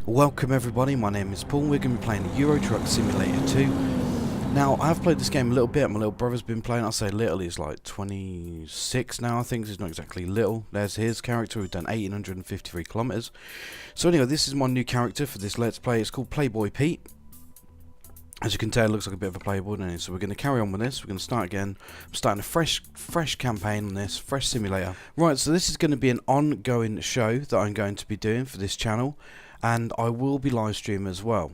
Welcome everybody, my name is Paul. We're going to be playing Euro Truck Simulator 2. Now, I've played this game a little bit. My little brother's been playing. I'll say little, he's like 26 now, I think. So he's not exactly little. There's his character. We've done 1,853 kilometers. So anyway, this is my new character for this Let's Play. It's called Playboy Pete. As you can tell, it looks like a bit of a playboy, doesn't it? So we're going to carry on with this. We're going to start again. I'm starting a fresh campaign on this, fresh simulator. Right, so this is going to be an ongoing show that I'm going to be doing for this channel. And I will be live streaming as well.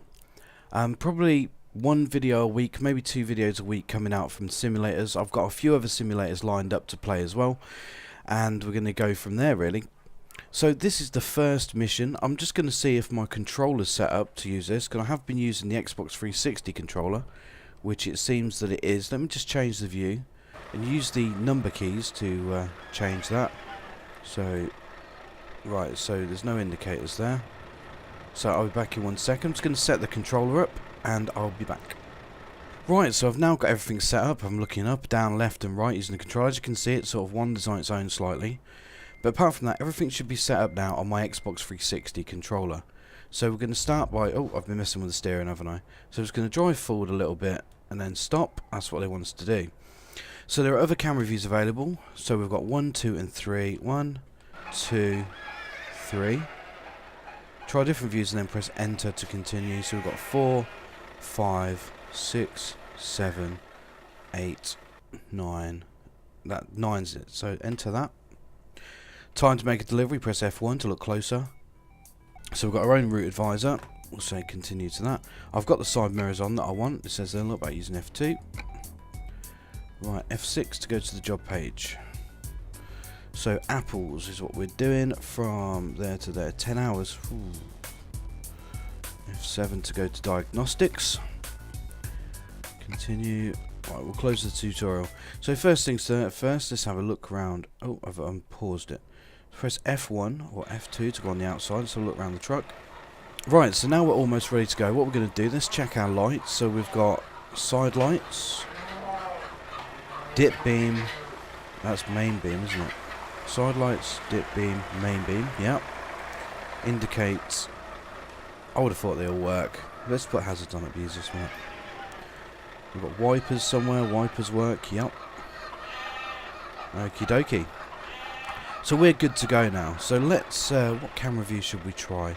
Probably one video a week, maybe 2 videos a week coming out from simulators. I've got a few other simulators lined up to play as well. And we're going to go from there, really. So this is the first mission. I'm just going to see if my controller's set up to use this, because I have been using the Xbox 360 controller, which it seems that it is. Let me just change the view and use the number keys to change that. So, right, so there's no indicators there. So I'll be back in 1 second. I'm just going to set the controller up and I'll be back. Right, so I've now got everything set up. I'm looking up, down, left and right using the controller. As you can see, it sort of wanders on its own slightly. But apart from that, everything should be set up now on my Xbox 360 controller. So we're going to start by... Oh, I've been messing with the steering, haven't I? So I'm just going to drive forward a little bit and then stop. That's what they want us to do. So there are other camera views available. So we've got 1, 2 and 3. 1, 2, 3. Try different views and then press enter to continue. So we've got 4, 5, 6, 7, 8, 9. That 9's it. So enter that. Time to make a delivery, press F1 to look closer. So we've got our own route advisor. We'll say continue to that. I've got the side mirrors on that I want. It says there, look, about using F2. Right, F6 to go to the job page. So apples is what we're doing from there to there. 10 hours. Ooh. F7 to go to diagnostics. Continue. Right, we'll close the tutorial. So first things first, let's have a look around. Oh, I've paused it. Press F1 or F2 to go on the outside. Let's have a look around the truck. Right, so now we're almost ready to go. What we're going to do, let's check our lights. So we've got side lights, dip beam. That's main beam, isn't it? Side lights, dip beam, main beam, yep. Indicates. I would have thought they all work. Let's put hazards on it, be easiest, won't it? We've got wipers somewhere, wipers work, yep. Okie dokie. So we're good to go now. So let's, what camera view should we try?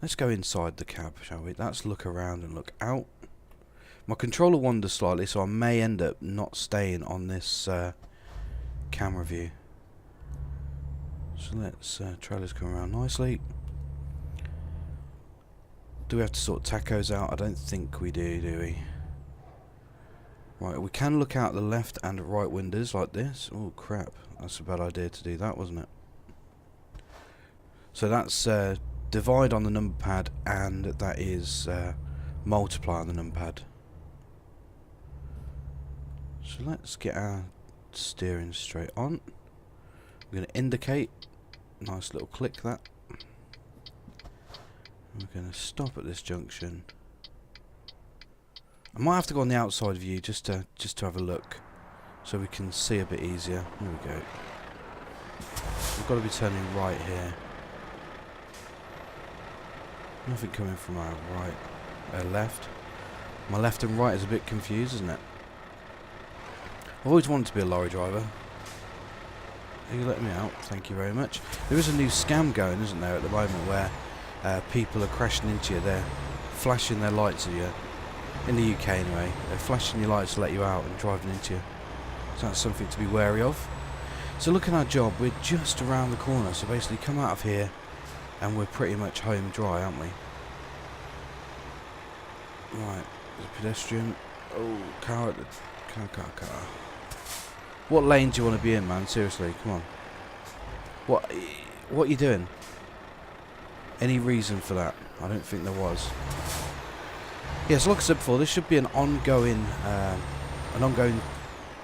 Let's go inside the cab, shall we? Let's look around and look out. My controller wanders slightly, so I may end up not staying on this camera view. So let's, trailers come around nicely. Do we have to sort tacos out? I don't think we do we? Right, we can look out the left and right windows like this. Oh crap, that's a bad idea to do that, wasn't it? So that's divide on the number pad, and that is multiply on the number pad. So let's get our steering straight on. We're going to indicate. Nice little click that. We're going to stop at this junction. I might have to go on the outside view just to have a look, so we can see a bit easier. Here we go. We've got to be turning right here. Nothing coming from our right, left. My left and right is a bit confused, isn't it? I've always wanted to be a lorry driver. Are you letting me out? Thank you very much. There is a new scam going, isn't there, at the moment, where people are crashing into you. They're flashing their lights at you. In the UK anyway, they're flashing your lights to let you out and driving into you. So that's something to be wary of. So look at our job, we're just around the corner, so basically come out of here and we're pretty much home dry, aren't we? Right, there's a pedestrian. Oh, car. What lane do you want to be in, man? Seriously, come on. What are you doing? Any reason for that? I don't think there was. Yes, like I said before, this should be an ongoing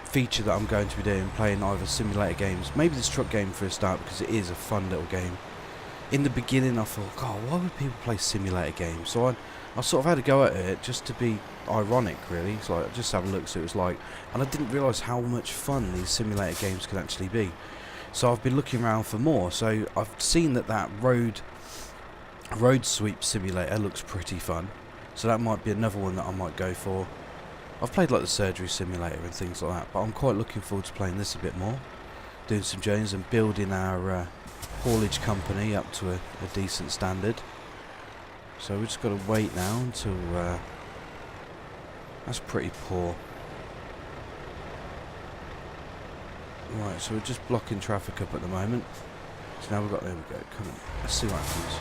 feature that I'm going to be doing, playing either simulator games, maybe this truck game for a start, because it is a fun little game. In the beginning I thought, God, why would people play simulator games? So I sort of had to go at it just to be ironic, really. It's like, just have a look, see what it was like. And I didn't realise how much fun these simulator games could actually be. So I've been looking around for more. So I've seen that road Road Sweep Simulator looks pretty fun, so that might be another one that I might go for. I've played like the Surgery Simulator and things like that, but I'm quite looking forward to playing this a bit more. Doing some journeys and building our haulage company up to a decent standard. So we've just got to wait now until... that's pretty poor. Right, so we're just blocking traffic up at the moment. So now we've got... There we go. Come on. Let's see what happens.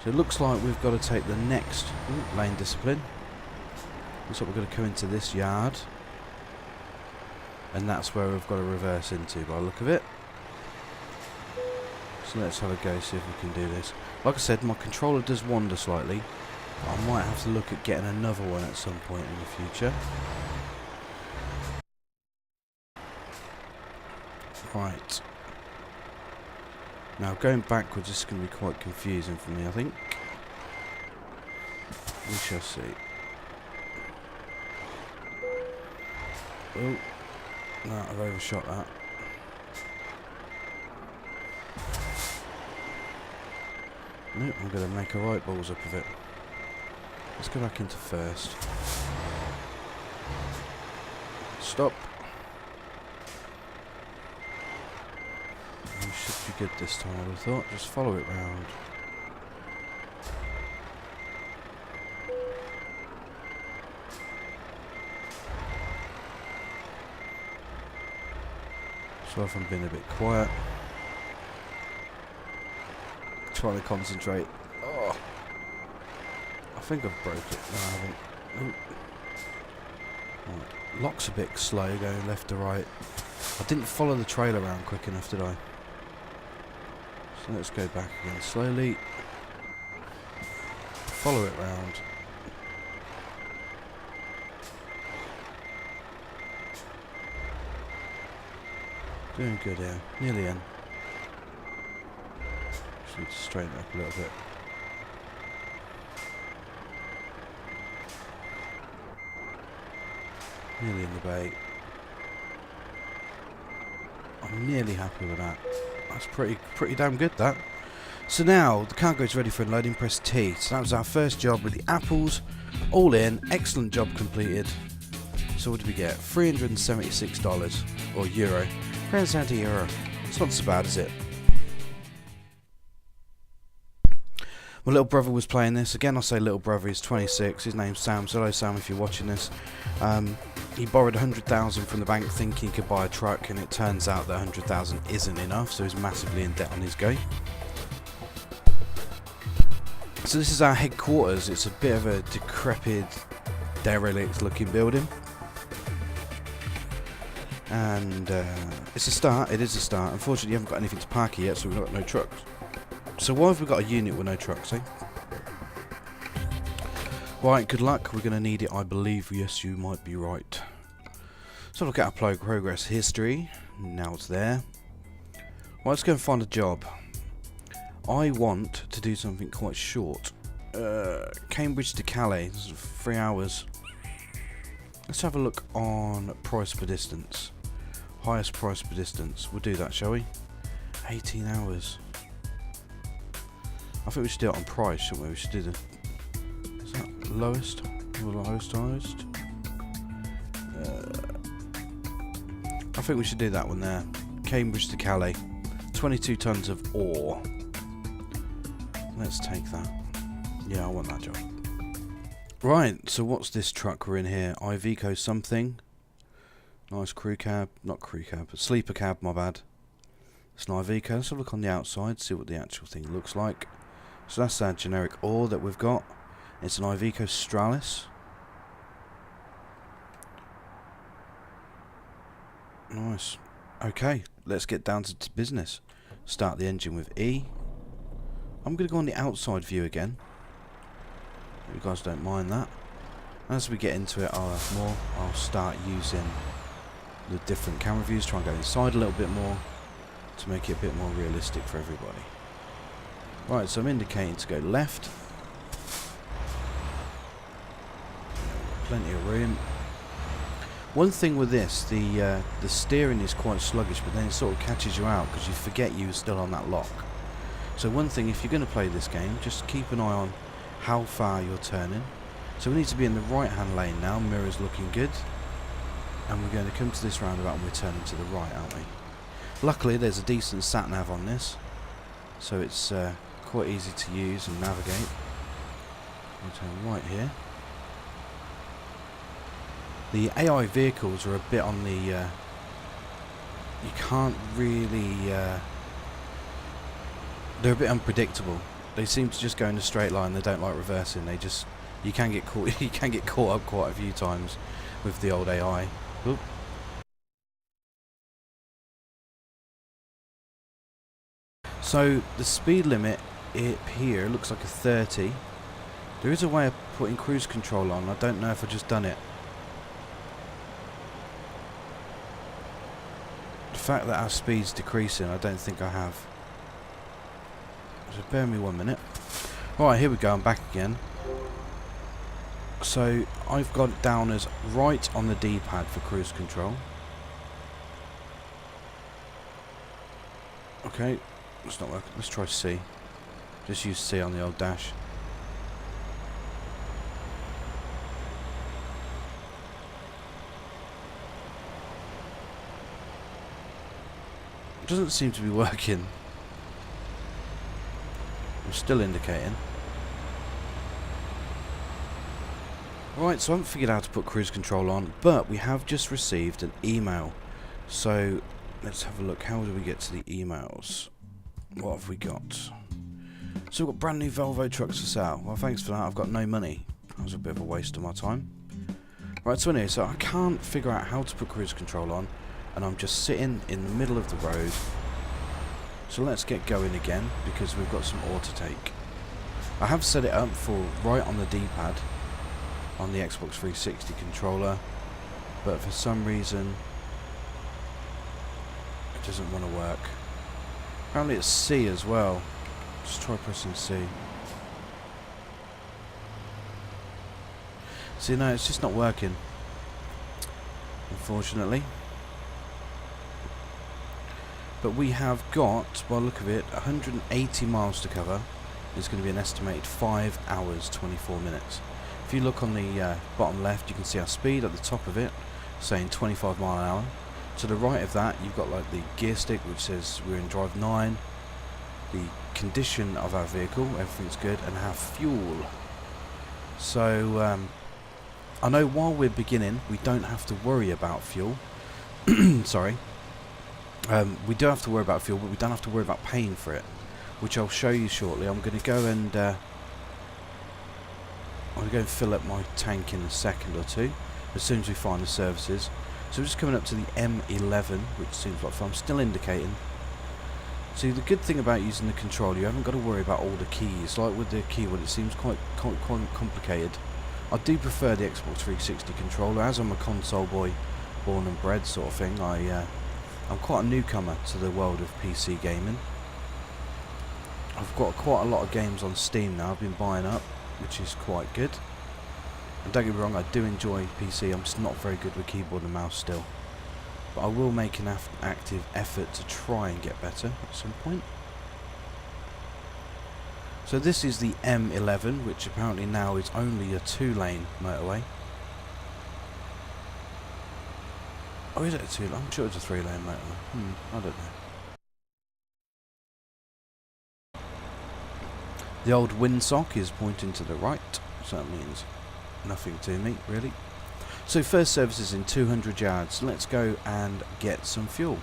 So it looks like we've got to take the next... Ooh, lane discipline. Looks like we're going to come into this yard. And that's where we've got to reverse into by the look of it. So let's have a go, see if we can do this. Like I said, my controller does wander slightly. But I might have to look at getting another one at some point in the future. Right. Now going backwards is going to be quite confusing for me, I think. We shall see. Oh. No, I've overshot that. Nope, I'm going to make a right balls up of it. Let's go back into first. Stop. We should be good this time, I would have thought. Just follow it round. So if I'm being a bit quiet. Trying to concentrate. Oh, I think I've broke it. No, I haven't. Oh. Right. Lock's a bit slow going left to right. I didn't follow the trail around quick enough, did I? So let's go back again slowly. Follow it round. Doing good here. Nearly in. Just need to straighten it up a little bit. Nearly in the bay. I'm nearly happy with that. That's pretty damn good, that. So now the cargo's ready for unloading. Press T. So that was our first job with the apples. All in. Excellent job completed. So what did we get? $376 or euro. €370. It's not so bad, is it? My little brother was playing this. Again, I'll say little brother. He's 26. His name's Sam. So hello, Sam, if you're watching this. He borrowed 100,000 from the bank thinking he could buy a truck, and it turns out that 100,000 isn't enough, so he's massively in debt on his go. So this is our headquarters. It's a bit of a decrepit, derelict looking building. And it's a start. It is a start. Unfortunately, you haven't got anything to park here yet, so we've got no trucks. So why have we got a unit with no trucks, eh? Right, good luck. We're going to need it, I believe. Yes, you might be right. So look at our progress history. Now it's there. Right, let's go and find a job. I want to do something quite short. Cambridge to Calais. This is 3 hours. Let's have a look on price per distance. Highest price per distance. We'll do that, shall we? 18 hours. I think we should do it on price, shouldn't we? We should do the... Is that lowest? Or lowest, highest? I think we should do that one there. Cambridge to Calais. 22 tons of ore. Let's take that. Yeah, I want that job. Right, so what's this truck we're in here? Iveco something. Nice crew cab. Not crew cab, but sleeper cab, my bad. It's an Iveco. Let's have a look on the outside, see what the actual thing looks like. So that's our generic ore that we've got. It's an Iveco Stralis. Nice. Okay, let's get down to business. Start the engine with E. I'm going to go on the outside view again. You guys don't mind that. As we get into it, I'll have more. I'll start using the different camera views, try and go inside a little bit more to make it a bit more realistic for everybody. Right, so I'm indicating to go left. Plenty of room. One thing with this, the steering is quite sluggish, but then it sort of catches you out because you forget you're still on that lock. So one thing, if you're going to play this game, just keep an eye on how far you're turning. So we need to be in the right hand lane now, mirror's looking good. And we're going to come to this roundabout and we're turning to the right, aren't we? Luckily there's a decent sat nav on this, so it's quite easy to use and navigate. We'll turn right here. The AI vehicles are a bit on the... you can't really... they're a bit unpredictable. They seem to just go in a straight line. They don't like reversing. They just... You can get caught. You can get caught up quite a few times with the old AI. Oop. So the speed limit here looks like a 30. There is a way of putting cruise control on. I don't know if I've just done it. The fact that our speed's decreasing, I don't think I have. So bear with me 1 minute. Alright, here we go, I'm back again. So I've got it down as right on the D-pad for cruise control. Okay, it's not working. Let's try C. Just use C on the old dash. It doesn't seem to be working. I'm still indicating. Right, so I haven't figured out how to put cruise control on, but we have just received an email. So let's have a look. How do we get to the emails? What have we got? So we've got brand new Volvo trucks for sale. Well, thanks for that. I've got no money. That was a bit of a waste of my time. Right, so anyway, so I can't figure out how to put cruise control on, and I'm just sitting in the middle of the road. So let's get going again, because we've got some ore to take. I have set it up for right on the D-pad on the Xbox 360 controller, but for some reason it doesn't want to work. Apparently it's C as well. Just try pressing C. See, no, it's just not working, unfortunately. But we have got, by the look of it, 180 miles to cover. It's going to be an estimated 5 hours 24 minutes. If you look on the bottom left, you can see our speed at the top of it, saying 25 mile an hour. To the right of that, you've got like the gear stick, which says we're in drive 9. The condition of our vehicle, everything's good, and have fuel. So I know while we're beginning, we don't have to worry about fuel. Sorry. We do have to worry about fuel, but we don't have to worry about paying for it, which I'll show you shortly. I'm going to go and fill up my tank in a second or two, as soon as we find the services. So we're just coming up to the M11, which seems like fun. I'm still indicating. See, the good thing about using the controller, you haven't got to worry about all the keys. Like with the keyboard, it seems quite complicated. I do prefer the Xbox 360 controller, as I'm a console boy, born and bred sort of thing. I'm quite a newcomer to the world of PC gaming. I've got quite a lot of games on Steam now I've been buying up, which is quite good. And don't get me wrong, I do enjoy PC. I'm just not very good with keyboard and mouse still. But I will make an active effort to try and get better at some point. So this is the M11, which apparently now is only a 2-lane motorway. Oh, is it a 2-lane? I'm sure it's a 3-lane motorway. I don't know. The old windsock is pointing to the right, so that means nothing to me, really. So first service is in 200 yards. Let's go and get some fuel.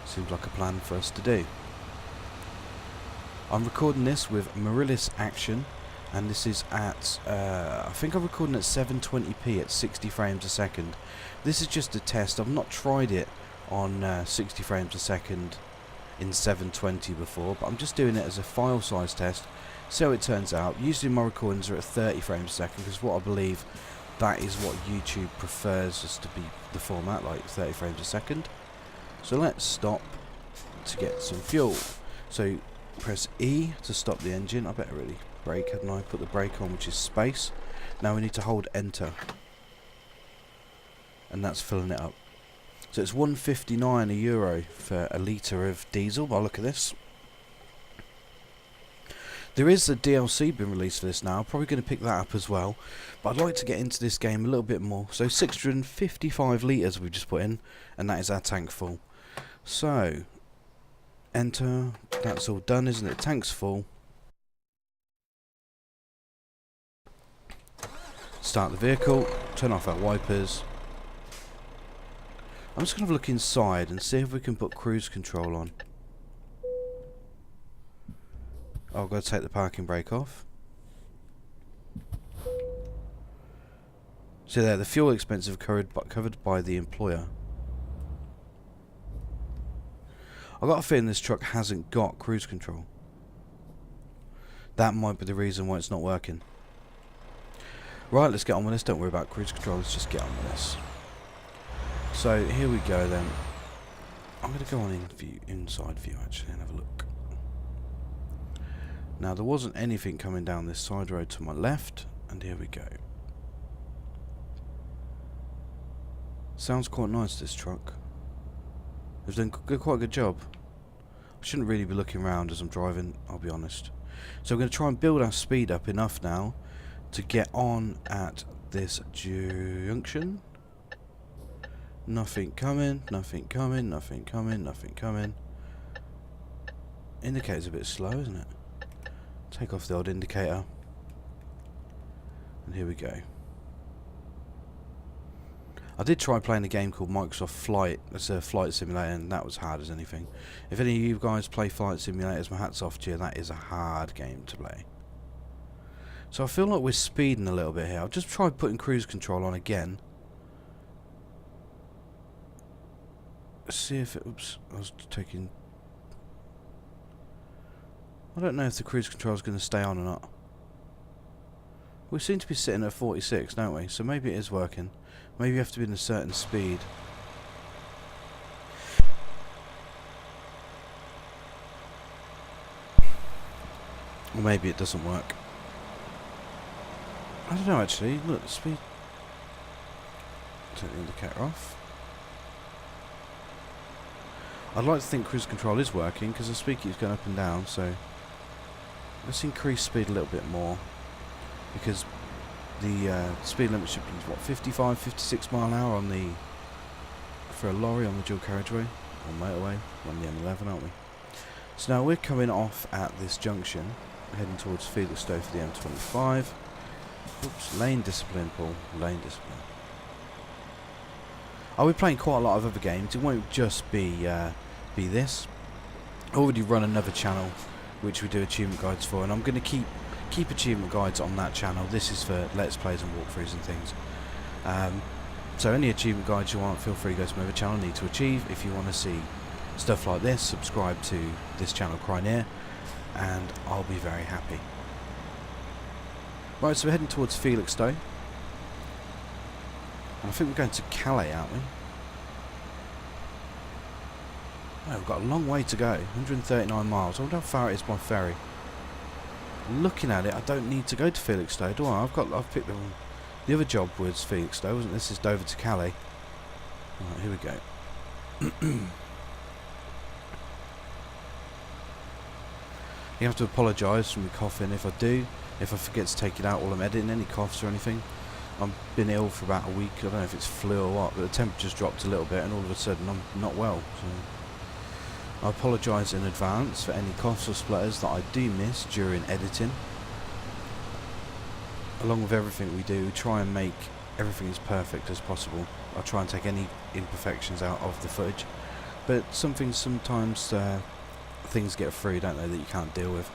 Seems like a plan for us to do. I'm recording this with Marilis Action, and this is at, I think I'm recording at 720p at 60 frames a second. This is just a test. I've not tried it on 60 frames a second in 720 before, but I'm just doing it as a file size test, see how it turns out. Usually my recordings are at 30 frames a second, because what I believe that is what YouTube prefers us to be the format, like 30 frames a second. So let's stop to get some fuel. So press E to stop the engine. I better really brake, hadn't I? Put the brake on, which is space. Now we need to hold enter, and that's filling it up. So it's €1.59 for a litre of diesel. I'll look at this. There is a DLC being released for this now. I'm probably going to pick that up as well. But I'd like to get into this game a little bit more. So 655 litres we've just put in, and that is our tank full. So, enter. That's all done, isn't it? Tank's full. Start the vehicle, turn off our wipers. I'm just going to look inside and see if we can put cruise control on. I've got to take the parking brake off. So there, the fuel expenses are covered by the employer. I've got a feeling this truck hasn't got cruise control. That might be the reason why it's not working. Right, let's get on with this. Don't worry about cruise control, let's just get on with this. So here we go then. I'm going to go on inside view actually and have a look. Now there wasn't anything coming down this side road to my left, and here we go. Sounds quite nice, this truck. They've done quite a good job. I shouldn't really be looking around as I'm driving, I'll be honest. So we're going to try and build our speed up enough now to get on at this junction. Nothing coming, nothing coming, nothing coming, nothing coming. Indicator's a bit slow, isn't it? Take off the old indicator. And here we go. I did try playing a game called Microsoft Flight. It's a flight simulator, and that was hard as anything. If any of you guys play flight simulators, my hat's off to you. That is a hard game to play. So I feel like we're speeding a little bit here. I'll just try putting cruise control on again. Let's see if it... Oops, I was taking... I don't know if the cruise control is going to stay on or not. We seem to be sitting at 46, don't we? So maybe it is working. Maybe you have to be in a certain speed. Or maybe it doesn't work. I don't know actually. Look, the speed. Turn the indicator off. I'd like to think cruise control is working because the speed keeps going up and down, so let's increase speed a little bit more, because the speed limit should be what, 55, 56 mile an hour on the for a lorry on the dual carriageway or motorway. We're on the M11, aren't we? So now we're coming off at this junction, heading towards Felixstowe for the M25. Oops, lane discipline, Paul. Lane discipline. I'll be playing quite a lot of other games. It won't just be this. I already run another channel which we do achievement guides for, and I'm going to keep achievement guides on that channel. This is for let's plays and walkthroughs and things. So any achievement guides you want, feel free to go to my other channel, Need to Achieve. If you want to see stuff like this, subscribe to this channel, Crynear, and I'll be very happy. Right, so we're heading towards Felixstowe. And I think we're going to Calais, aren't we? Oh, we've got a long way to go. 139 miles. I wonder how far it is by ferry. Looking at it, I don't need to go to Felixstowe, do I? I've picked the other job was Felixstowe, wasn't this? Is Dover to Calais. Alright, here we go. You have to apologise for me coughing if I do. If I forget to take it out while I'm editing, any coughs or anything. I've been ill for about a week. I don't know if it's flu or what, but the temperature's dropped a little bit and all of a sudden I'm not well. So I apologise in advance for any coughs or splutters that I do miss during editing. Along with everything we do, we try and make everything as perfect as possible. I try and take any imperfections out of the footage. But sometimes things get through, don't they, that you can't deal with.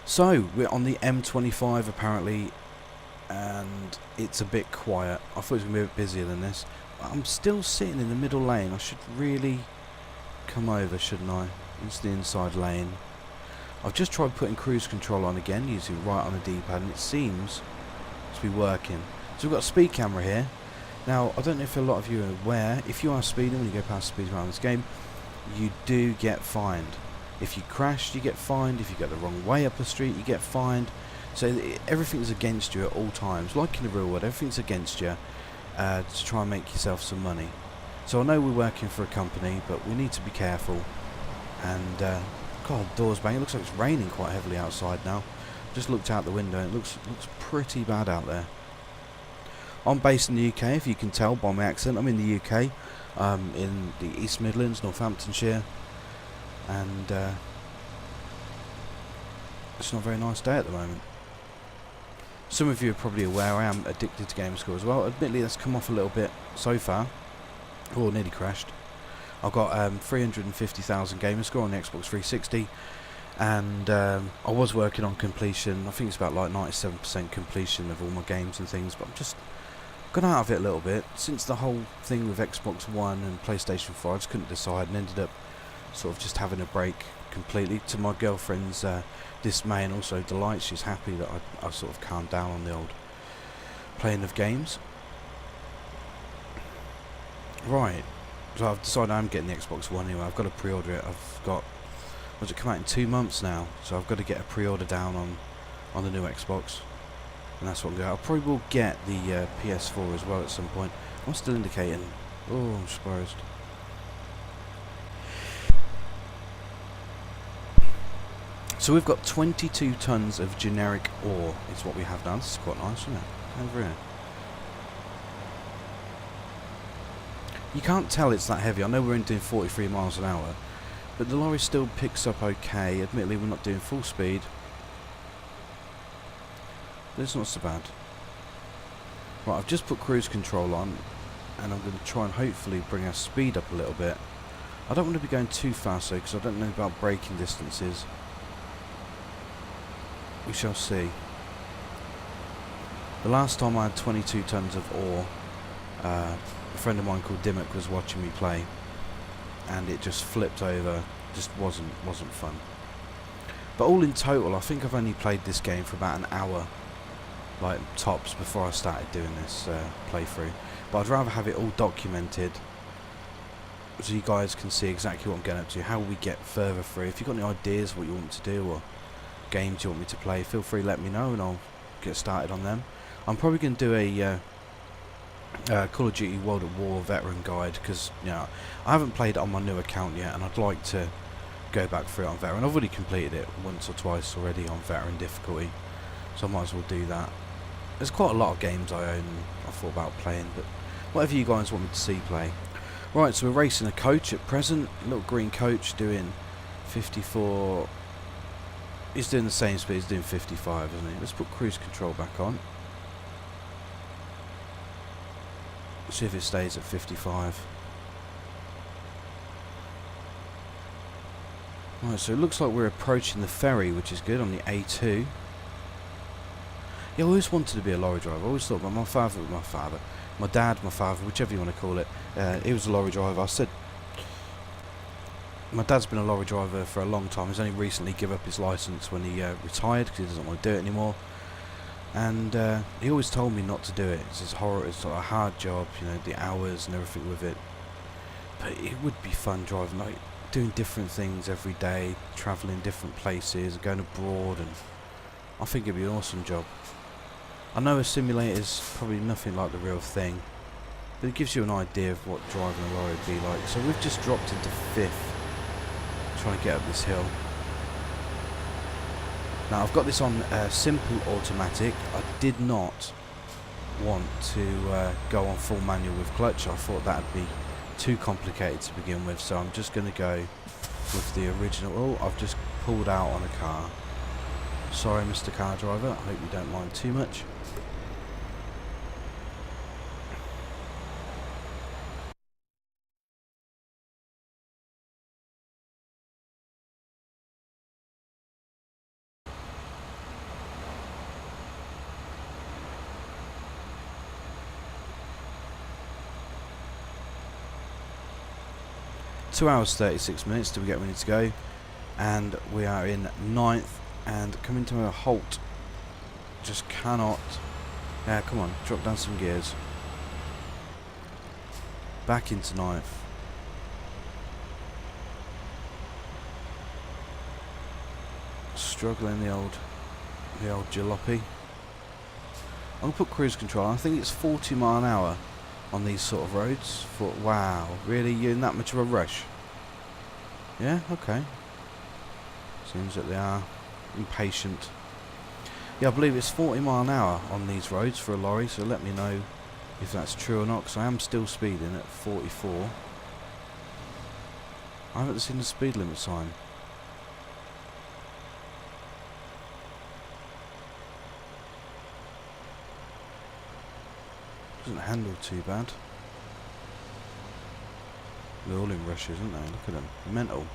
So, we're on the M25 apparently, and it's a bit quiet. I thought it was going to be a bit busier than this. I'm still sitting in the middle lane. I should really come over, shouldn't I? Into the inside lane. I've just tried putting cruise control on again, using right on the D-pad, and it seems to be working. So we've got a speed camera here. Now, I don't know if a lot of you are aware, if you are speeding when you go past speed around this game, you do get fined. If you crash, you get fined. If you get the wrong way up a street, you get fined. So everything's against you at all times. Like in the real world, everything's against you to try and make yourself some money. So I know we're working for a company, but we need to be careful and God, doors banging. It looks like it's raining quite heavily outside now. Just looked out the window and it looks pretty bad out there. I'm based in the UK, if you can tell by my accent. I'm in the UK, in the East Midlands, Northamptonshire, and it's not a very nice day at the moment. Some of you are probably aware I am addicted to gamerscore as well. Admittedly, that's come off a little bit so far. Oh, nearly crashed. I've got 350,000 gamerscore on the Xbox 360, and I was working on completion. I think it's about like 97% completion of all my games and things, but I'm just gone out of it a little bit since the whole thing with Xbox One and PlayStation 4. I just couldn't decide and ended up sort of just having a break completely, to my girlfriend's dismay and also delight. She's happy that I sort of calmed down on the old playing of games. Right, so I've decided I'm getting the Xbox One anyway. I've got to pre-order it. I've got, what's it come out in 2 months now, so I've got to get a pre-order down on the new Xbox. And that's what I'm going to do. I probably will get the PS4 as well at some point. I'm still indicating. Oh, I'm surprised. So we've got 22 tons of generic ore is what we have now. This is quite nice, isn't it? Over here. You can't tell it's that heavy. I know we're only doing 43 miles an hour, but the lorry still picks up okay. Admittedly, we're not doing full speed. But it's not so bad. Right, I've just put cruise control on, and I'm going to try and hopefully bring our speed up a little bit. I don't want to be going too fast though, because I don't know about braking distances. We shall see. The last time I had 22 tons of ore, a friend of mine called Dimmock was watching me play, and it just flipped over. Just wasn't fun. But all in total, I think I've only played this game for about an hour, like tops, before I started doing this playthrough. But I'd rather have it all documented, so you guys can see exactly what I'm getting up to, how we get further through. If you've got any ideas what you want me to do or games you want me to play, feel free to let me know and I'll get started on them. I'm probably going to do a Call of Duty World at War veteran guide, because you know, I haven't played it on my new account yet and I'd like to go back through it on veteran. I've already completed it once or twice already on veteran difficulty, so I might as well do that. There's quite a lot of games I own and I thought about playing, but whatever you guys want me to see play. Right, so we're racing a coach at present, a little green coach doing 54. He's doing the same speed, he's doing 55, isn't he? Let's put cruise control back on. See if it stays at 55. Right, so it looks like we're approaching the ferry, which is good, on the A2. Yeah, I always wanted to be a lorry driver. I always thought about my dad, my father, whichever you want to call it. He was a lorry driver. I said, my dad's been a lorry driver for a long time. He's only recently given up his license when he retired because he doesn't want to do it anymore. And he always told me not to do it. It's sort of a hard job, you know, the hours and everything with it. But it would be fun driving, like doing different things every day, travelling different places, going abroad, and I think it'd be an awesome job. I know a simulator's probably nothing like the real thing, but it gives you an idea of what driving a lorry would be like. So we've just dropped into 5th, trying to get up this hill. Now I've got this on simple automatic. I did not want to go on full manual with clutch. I thought that would be too complicated to begin with, so I'm just going to go with the original. Oh, I've just pulled out on a car. Sorry, Mr. Car Driver, I hope you don't mind too much. Two hours 36 minutes till we get ready to go, and we are in 9th and coming to a halt. Just cannot. Yeah, come on, drop down some gears. Back into 9th. Struggling the old jalopy. I'm gonna put cruise control. I think it's 40 mile an hour on these sort of roads. Wow, really, you're in that much of a rush? Yeah, okay. Seems that they are impatient. Yeah, I believe it's 40 mile an hour on these roads for a lorry, so let me know if that's true or not, because I am still speeding at 44. I haven't seen the speed limit sign. Doesn't handle too bad. They're all in rushes, aren't they? Look at them. Mental.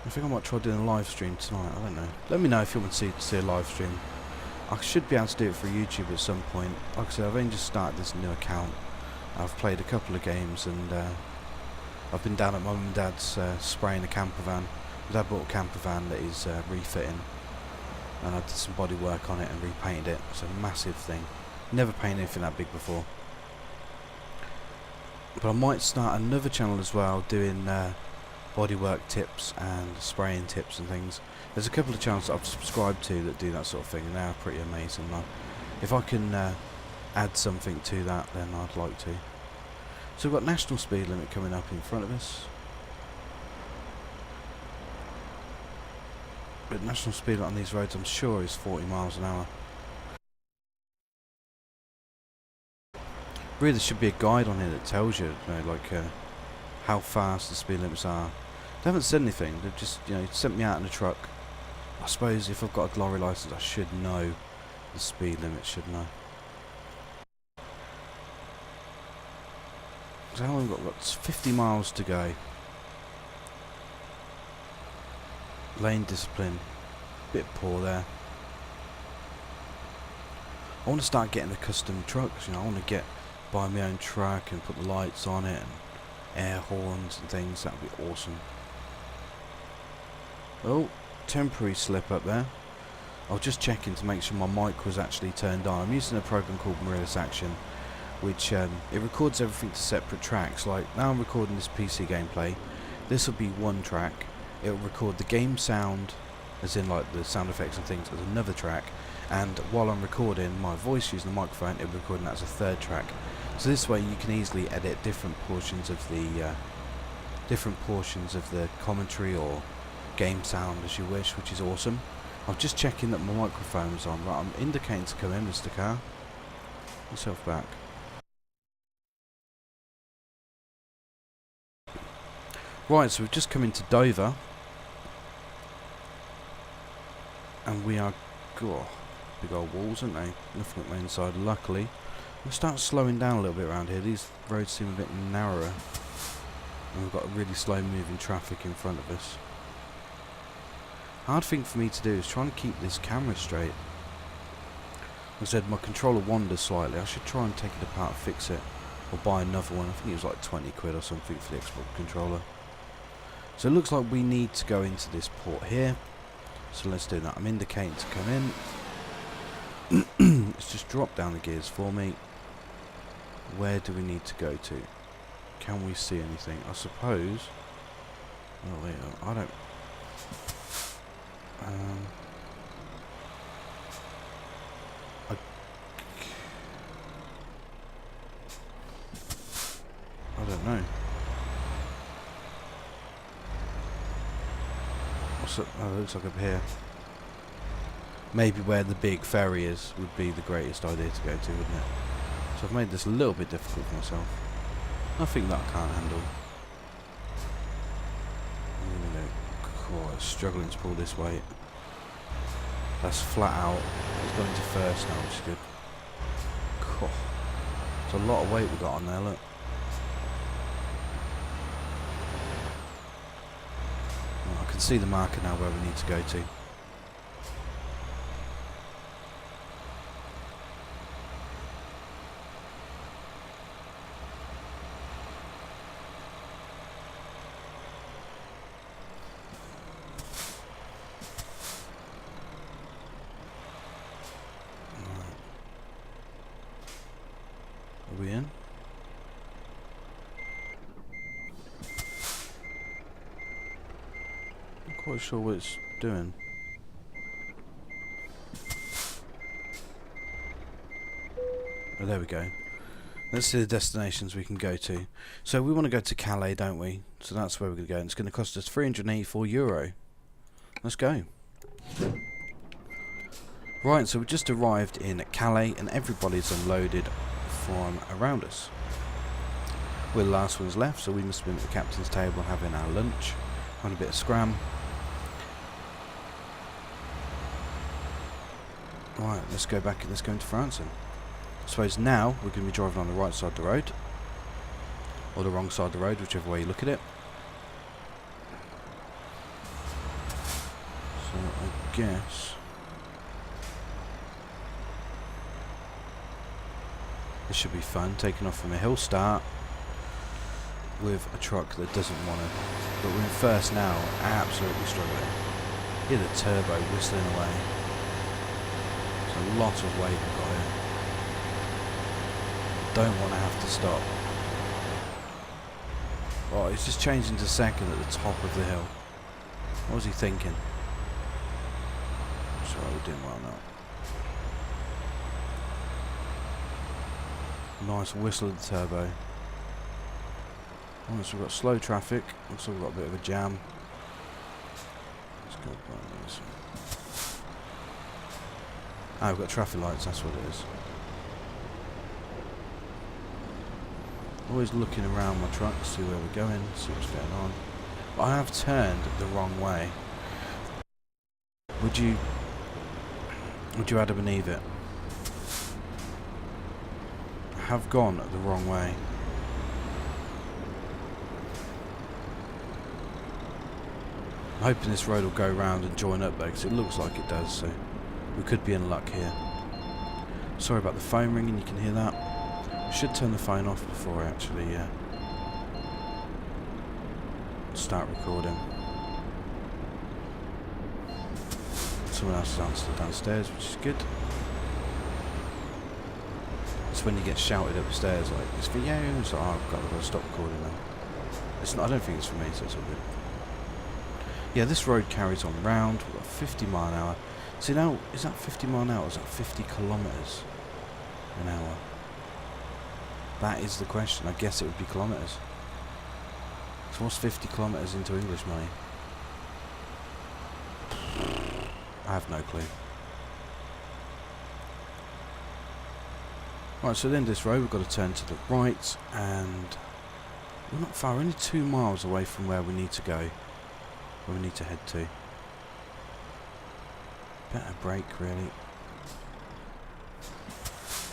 I think I might try doing a live stream tonight. I don't know. Let me know if you want to see a live stream. I should be able to do it for YouTube at some point. Like I said, I've only just started this new account. I've played a couple of games, and I've been down at mum and dad's spraying a camper van. My dad bought a camper van that is refitting, and I did some body work on it and repainted it. It's a massive thing. Never painted anything that big before. But I might start another channel as well, doing bodywork tips and spraying tips and things. There's a couple of channels that I've subscribed to that do that sort of thing, and they are pretty amazing. If I can add something to that, then I'd like to. So we've got national speed limit coming up in front of us. But national speed limit on these roads, I'm sure, is 40 miles an hour. Really, there should be a guide on here that tells you, how fast the speed limits are. They haven't said anything. They've just, sent me out in a truck. I suppose if I've got a lorry license, I should know the speed limit, shouldn't I? So how long have we got? We've got 50 miles to go. Lane discipline, bit poor there. I want to start getting the custom trucks. I want to buy my own truck and put the lights on it and air horns and things. That would be awesome. Oh, temporary slip up there. I was just checking to make sure my mic was actually turned on. I'm using a program called Morillus Action, which it records everything to separate tracks. Like now I'm recording this PC gameplay. This will be one track. It will record the game sound, as in like the sound effects and things, as another track. And while I'm recording my voice using the microphone, it will be recording that as a third track. So this way you can easily edit different portions of the commentary or game sound as you wish, which is awesome. I'm just checking that my microphone is on. Right, I'm indicating to come in, Mr. Car. Get yourself back. Right, so we've just come into Dover, and we are, big old walls, aren't they? Nothing at my inside, luckily. We'll start slowing down a little bit around here. These roads seem a bit narrower, and we've got really slow moving traffic in front of us. Hard thing for me to do is trying to keep this camera straight. Like I said, my controller wanders slightly. I should try and take it apart, fix it, or buy another one. I think it was like 20 quid or something for the Xbox controller. So it looks like we need to go into this port here. So let's do that. I'm indicating to come in. Let's just drop down the gears for me. Where do we need to go to? Can we see anything? I suppose. Oh wait, I don't. I don't know. What's up? Oh, it looks like up here. Maybe where the big ferry is would be the greatest idea to go to, wouldn't it? So I've made this a little bit difficult for myself. Nothing that I can't handle. Struggling to pull this weight. That's flat out. It's going to first now, which is good. Cool. There's a lot of weight we got on there, look. Well, I can see the marker now where we need to go to. Are we in? Not quite sure what it's doing. Oh, there we go. Let's see the destinations we can go to. So we want to go to Calais, don't we? So that's where we're going to go. And it's going to cost us €384. Let's go. Right, so we just arrived in Calais and everybody's unloaded from around us. We're the last ones left, so we must have been at the captain's table having our lunch, having a bit of scram. Right, let's go back, let's go into France then. I suppose now we're going to be driving on the right side of the road, or the wrong side of the road, whichever way you look at it. So I guess this should be fun, taking off from a hill start with a truck that doesn't want to, but we're in first now, absolutely struggling. Hear the turbo whistling away. There's a lot of weight we've got here. Don't want to have to stop. Oh, he's just changing to second at the top of the hill. What was he thinking? Sorry, we're doing well now. Nice whistle of the turbo. Oh, so we've got slow traffic. Looks like we've got a bit of a jam. Let's go by this. Ah, we've got traffic lights, that's what it is. Always looking around my truck to see where we're going, see what's going on. But I have turned the wrong way. Would you Adam and Eve it? I have gone the wrong way. I'm hoping this road will go round and join up though, because it looks like it does, so we could be in luck here. Sorry about the phone ringing, you can hear that. I should turn the phone off before I actually start recording. Someone else has answered downstairs, which is good. It's when you get shouted upstairs like, it's for you, so oh, I've got to stop recording now. It's not, I don't think it's for me, so it's all good. Yeah, this road carries on round. We've got 50 mile an hour. See now, is that 50 mile an hour or is that 50 kilometres an hour? That is the question. I guess it would be kilometres. So what's 50 kilometres into English money? I have no clue. Right, so then this road we've got to turn to the right, and we're not far, only 2 miles away from where we need to go. Where we need to head to. Better brake, really.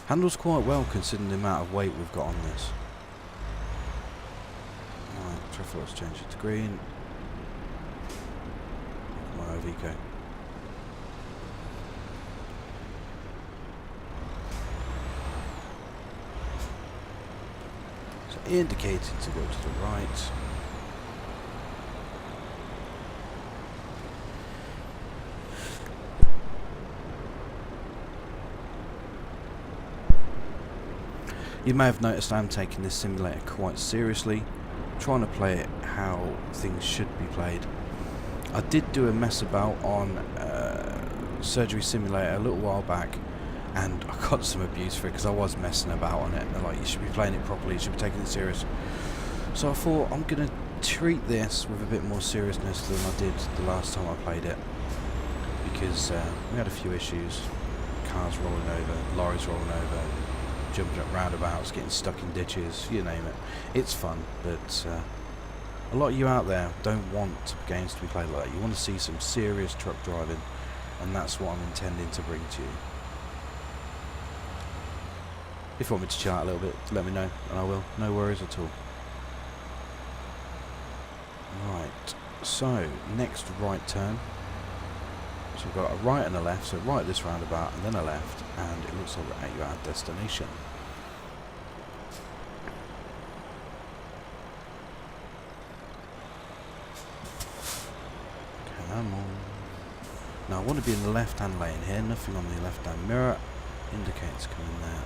Handles quite well considering the amount of weight we've got on this. Right, traffic lights change it to green. Come on, over you go. So indicated to go to the right. You may have noticed I'm taking this simulator quite seriously, trying to play it how things should be played. I did do a mess about on Surgery Simulator a little while back, and I got some abuse for it because I was messing about on it. And they're like, you should be playing it properly, you should be taking it serious. So I thought I'm going to treat this with a bit more seriousness than I did the last time I played it, because we had a few issues. Cars rolling over, lorries rolling over, jumping up roundabouts, getting stuck in ditches, you name it. It's fun, but a lot of you out there don't want games to be played like that. You want to see some serious truck driving, and that's what I'm intending to bring to you. If you want me to chill out a little bit, let me know, and I will. No worries at all. Right, so next right turn. So we've got a right and a left, so right this roundabout and then a left, and it looks like we're at our destination. Come on. Now I want to be in the left hand lane here, nothing on the left hand mirror. Indicators coming there.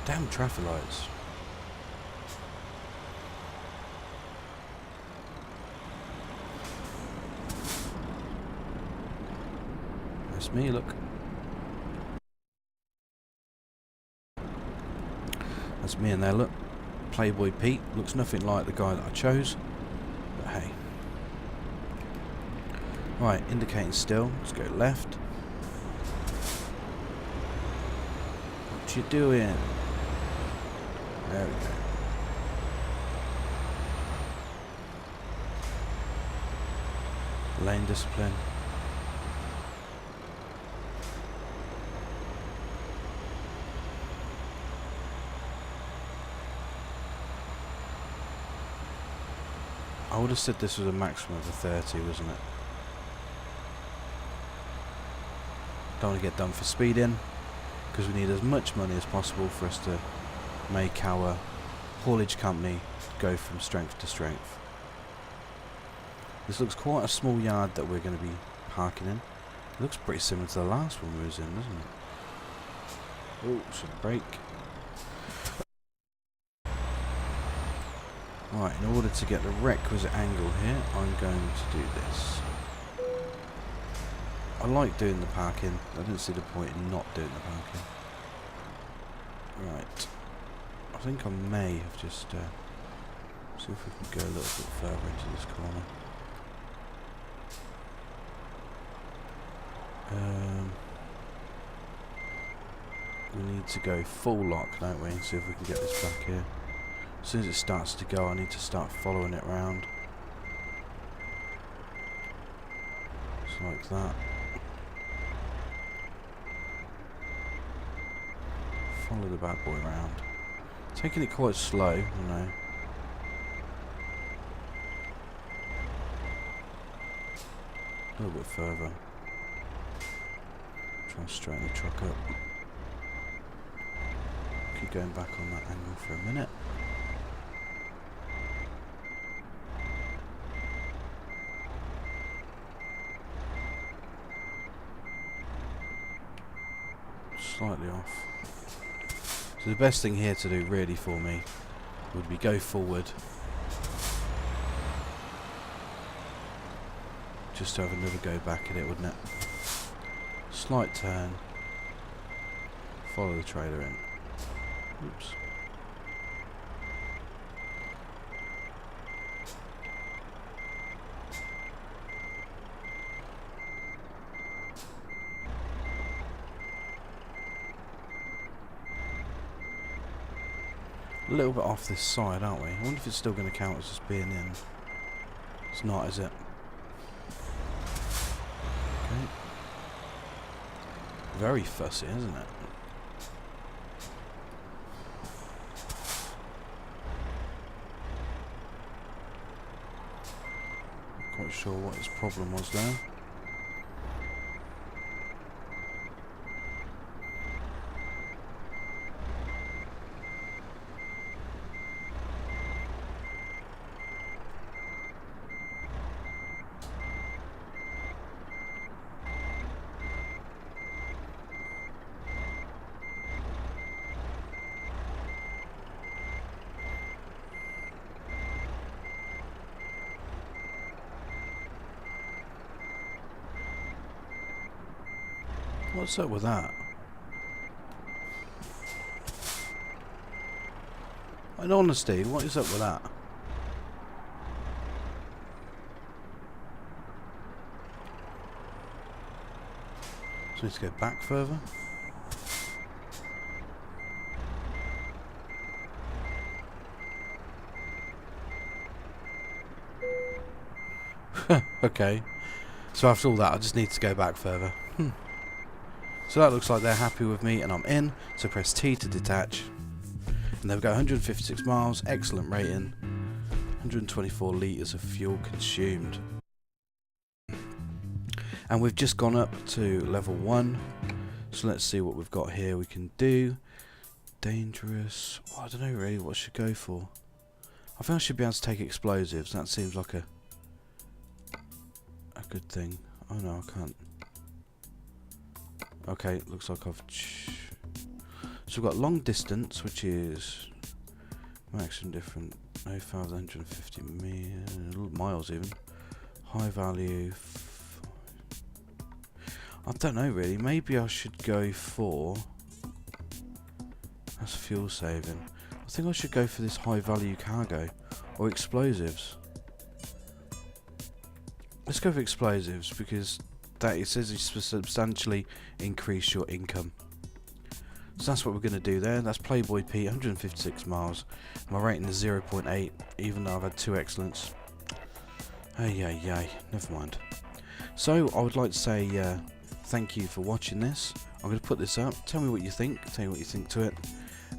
Damn traffic lights. That's me, look. That's me in there, look. Playboy Pete. Looks nothing like the guy that I chose. But hey. Right, indicating still. Let's go left. What you doing? There we go. Lane discipline. I would have said this was a maximum of a 30, wasn't it? Don't want to get done for speeding, because we need as much money as possible for us to make our haulage company go from strength to strength. This looks quite a small yard that we're going to be parking in. It looks pretty similar to the last one we was in, doesn't it? Oh, should brake. Right, in order to get the requisite angle here, I'm going to do this. I like doing the parking. I didn't see the point in not doing the parking. Right. I think I may have just... see if we can go a little bit further into this corner. We need to go full lock, don't we? See if we can get this back here. As soon as it starts to go, I need to start following it round. Just like that. Follow the bad boy round. Taking it quite slow, you know. A little bit further. Try and straighten the truck up. Keep going back on that angle for a minute. Slightly off. So the best thing here to do really for me would be go forward. Just to have another go back at it, wouldn't it? Slight turn. Follow the trailer in. Oops. A little bit off this side, aren't we? I wonder if it's still going to count as just being in. It's not, is it? Okay. Very fussy, isn't it? Not quite sure what his problem was there. What's up with that? In honesty, what is up with that? So we need to go back further. Okay. So after all that, I just need to go back further. So that looks like they're happy with me and I'm in. So press T to detach. And they've got 156 miles, excellent rating. 124 litres of fuel consumed. And we've just gone up to level 1. So let's see what we've got here we can do. Dangerous. Oh, I don't know really what I should go for. I think I should be able to take explosives. That seems like a good thing. Oh no, I can't. Okay, looks like I've... So we've got long distance, which is maximum different, no farther than 150 miles even. High value. I don't know really, maybe I should go for... That's fuel saving. I think I should go for this high value cargo or explosives. Let's go for explosives because that it says it's substantially increase your income. So that's what we're going to do there. That's Playboy P, 156 miles. My rating is 0.8, even though I've had 2 excellents. Hey, never mind. So I would like to say thank you for watching this. I'm going to put this up. Tell me what you think. Tell me what you think to it.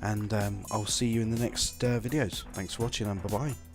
And I'll see you in the next videos. Thanks for watching and bye-bye.